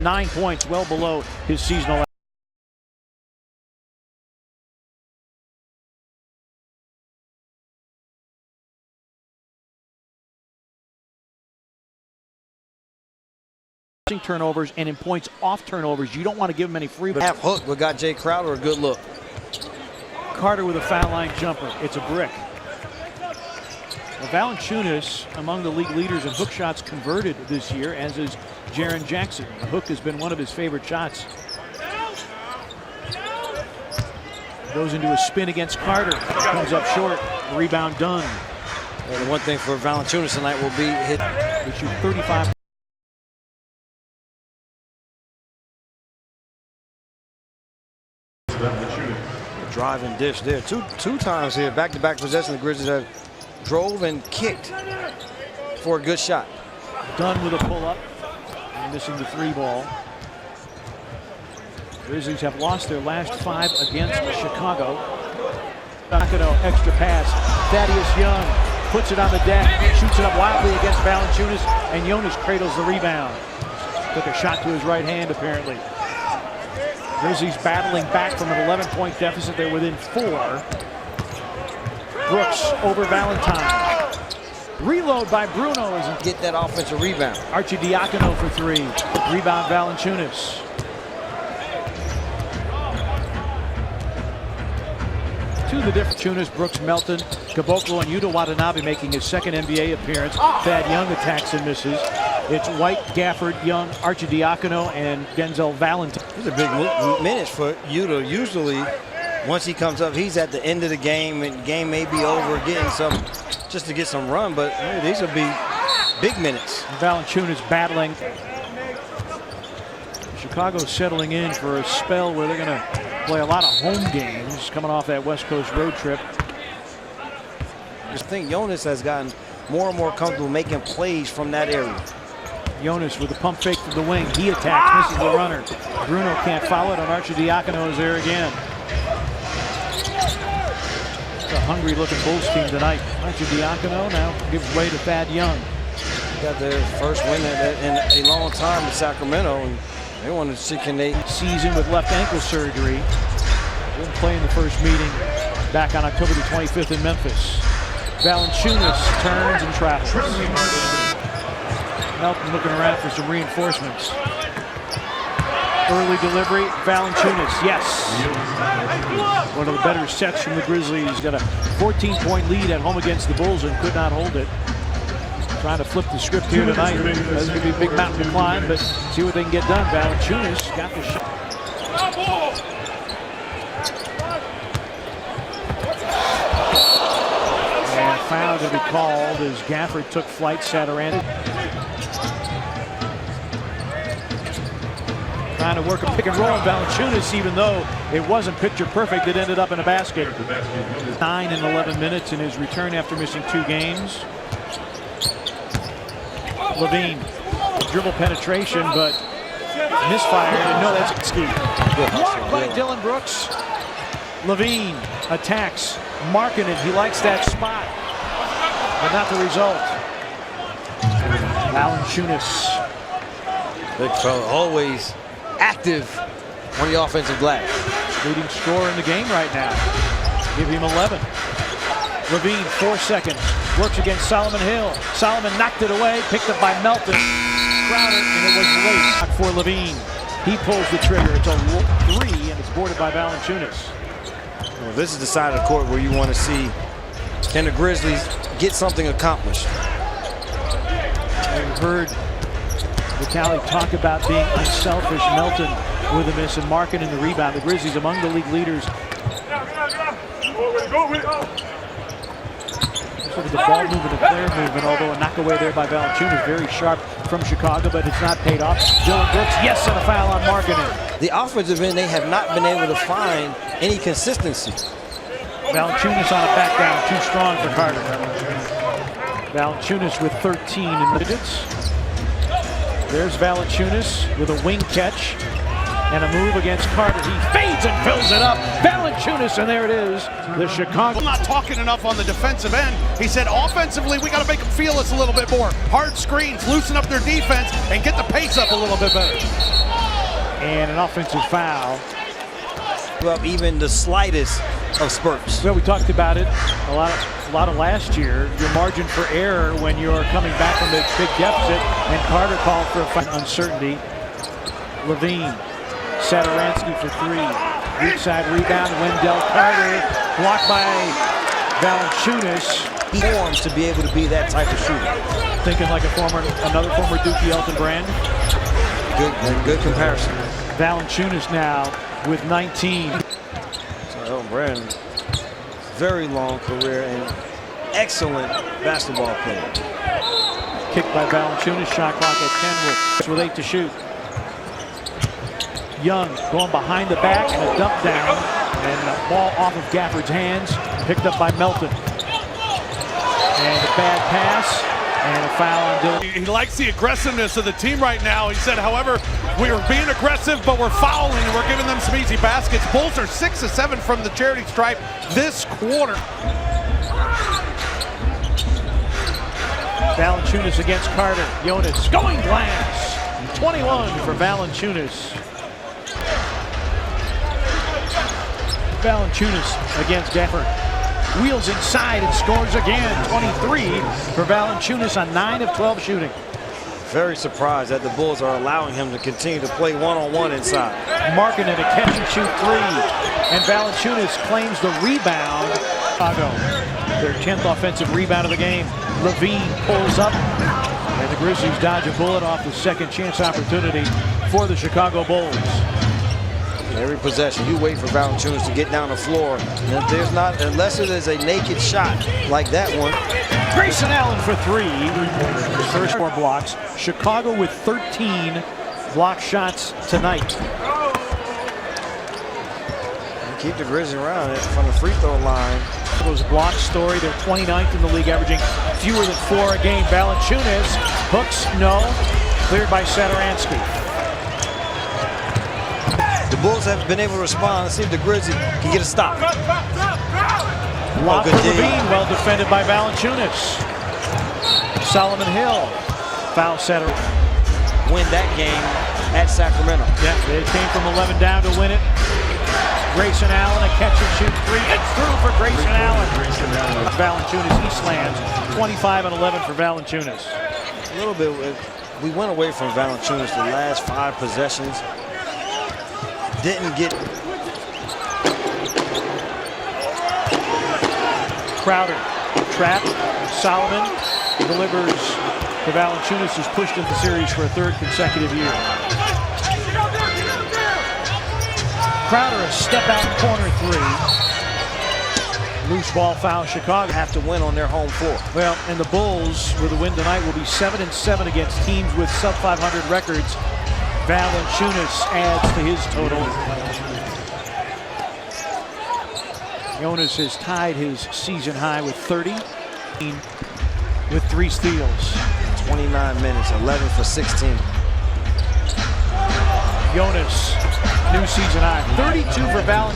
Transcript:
9 points, well below his seasonal turnovers, and in points off turnovers. You don't want to give him any free. Half hook, but got Jay Crowder a good look. Carter with a foul line jumper. It's a brick. Valanciunas among the league leaders in hook shots converted this year, as is Jaren Jackson. The hook has been one of his favorite shots. Goes into a spin against Carter. Comes up short. Rebound done. Well, the one thing for Valanciunas tonight will be hit. They shoot 35. Drive and dish there. Two times here. Back-to-back possession. The Grizzlies have drove and kicked for a good shot. Done with a pull-up. And missing the 3 ball. Grizzlies have lost their last 5 against Chicago. Extra pass. Thaddeus Young puts it on the deck. Shoots it up wildly against Valanciunas. And Jonas cradles the rebound. Took a shot to his right hand, apparently. Grizzlies battling back from an 11-point deficit. They're within 4. Brooks over Valentine. Reload by Bruno. Get that offensive rebound. Arcidiacono for 3. Rebound Valanciunas. To the different Valanciunas, Brooks, Melton, Caboclo, and Yuta Watanabe making his second NBA appearance. Thad Young attacks and misses. It's White, Gafford, Young, Arcidiacono, and Denzel Valentine. These are big minutes for Yuta. Usually, once he comes up, he's at the end of the game, and the game may be over, getting some, just to get some run, but these will be big minutes. Valanciunas battling. Chicago's settling in for a spell where they're going to play a lot of home games, coming off that West Coast road trip. I think Jonas has gotten more and more comfortable making plays from that area. Jonas with a pump fake from the wing. He attacks, misses the runner. Bruno can't follow it, and Arcidiacono is there again. It's a hungry-looking Bulls team tonight. Arcidiacono now gives way to Thad Young. Got their first win in a long time in Sacramento, and they wanted to see can they season with left ankle surgery. Didn't play in the first meeting back on October the 25th in Memphis. Valanciunas turns and travels. Melton looking around for some reinforcements. Early delivery, Valanciunas, yes. One of the better sets from the Grizzlies. Got a 14-point lead at home against the Bulls and could not hold it. Trying to flip the script here tonight. This is going to be a big mountain to climb, but see what they can get done. Valanciunas got the shot. And foul to be called as Gafford took flight, sat around it. Trying to work a pick and roll on Valanciunas, even though it wasn't picture perfect, it ended up in a basket. 9 and 11 minutes in his return after missing 2 games. Levine, dribble penetration, but misfired. And no, that's ski. Blocked by Dylan Brooks. Levine attacks, marking it. He likes that spot, but not the result. Valanciunas. Big fella, always active on the offensive glass. Leading scorer in the game right now. Give him 11. Levine, 4 seconds. Works against Solomon Hill. Solomon knocked it away, picked up by Melton. Crowder, and it was late for Levine. He pulls the trigger. It's a 3, and it's boarded by Valanciunas. Well, this is the side of the court where you want to see, can the Grizzlies get something accomplished? I've heard Vitale talk about being unselfish. Melton with a miss and Markin in the rebound. The Grizzlies among the league leaders. Look at the ball movement and player movement, although a knock away there by Valanciunas, very sharp from Chicago, but it's not paid off. Dylan Brooks, yes, and a foul on Markkanen. The offensive end, they have not been able to find any consistency. Valanciunas on a back down, too strong for Carter. Valanciunas with 13 in minutes. There's Valanciunas with a wing catch. And a move against Carter. He fades and fills it up. Valanciunas, and there it is. The Chicago. I'm not talking enough on the defensive end. He said offensively, we got to make them feel us a little bit more. Hard screens, loosen up their defense, and get the pace up a little bit better. And an offensive foul. Well, even the slightest of spurts. Well, we talked about it a lot of last year. Your margin for error when you're coming back from the big deficit, and Carter called for a uncertainty. Levine, Saturansky for three. Weak side rebound. Wendell Carter blocked by Valanciunas. He formed to be able to be that type of shooter. Thinking like another former Dookie Elton Brand. Good comparison. Valanciunas now with 19. So Elton Brand, very long career and excellent basketball player. Kicked by Valanciunas, shot clock at 10 with 8 to shoot. Young going behind the back and a dump down, and a ball off of Gafford's hands, picked up by Melton. And a bad pass, and a foul on Dillon. He likes the aggressiveness of the team right now. He said, however, we are being aggressive, but we're fouling, and we're giving them some easy baskets. Bulls are 6 of 7 from the charity stripe this quarter. Valanciunas against Carter. Jonas going glass. 21 for Valanciunas. Valanciunas against Gafford. Wheels inside and scores again. 23 for Valanciunas on 9 of 12 shooting. Very surprised that the Bulls are allowing him to continue to play one-on-one inside. Markkanen a catch and shoot three. And Valanciunas claims the rebound. Chicago, their 10th offensive rebound of the game. Levine pulls up. And the Grizzlies dodge a bullet off the second chance opportunity for the Chicago Bulls. Every possession, you wait for Valanciunas to get down the floor. And if there's not, unless it is a naked shot like that one. Grayson Allen for three. First 4 blocks. Chicago with 13 block shots tonight. Keep the Grizzlies around it from the free throw line. Those block story, they're 29th in the league, averaging fewer than 4 a game. Valanciunas, hooks, no. Cleared by Saturansky. The Bulls have been able to respond. Let's see if the Grizzlies can get a stop. Lob for Levine, well defended by Valanciunas. Solomon Hill, foul setter. Win that game at Sacramento. Yeah, they came from 11 down to win it. Grayson Allen, a catch and shoot three. It's through for Grayson Allen. Valanciunas, he slams. 25 and 11 for Valanciunas. A little bit, we went away from Valanciunas the last 5 possessions. Didn't get. Crowder, trapped. Solomon delivers to Valanciunas, who's pushed into the series for a 3rd consecutive year. Crowder, a step out corner three. Loose ball foul, Chicago. Have to win on their home floor. Well, and the Bulls, with a win tonight, will be 7 and 7 against teams with sub-500 records. Valanciunas adds to his total. Jonas has tied his season high with 30, with 3 steals. 29 minutes, 11 for 16. Jonas, new season high, 32 for Valanciunas.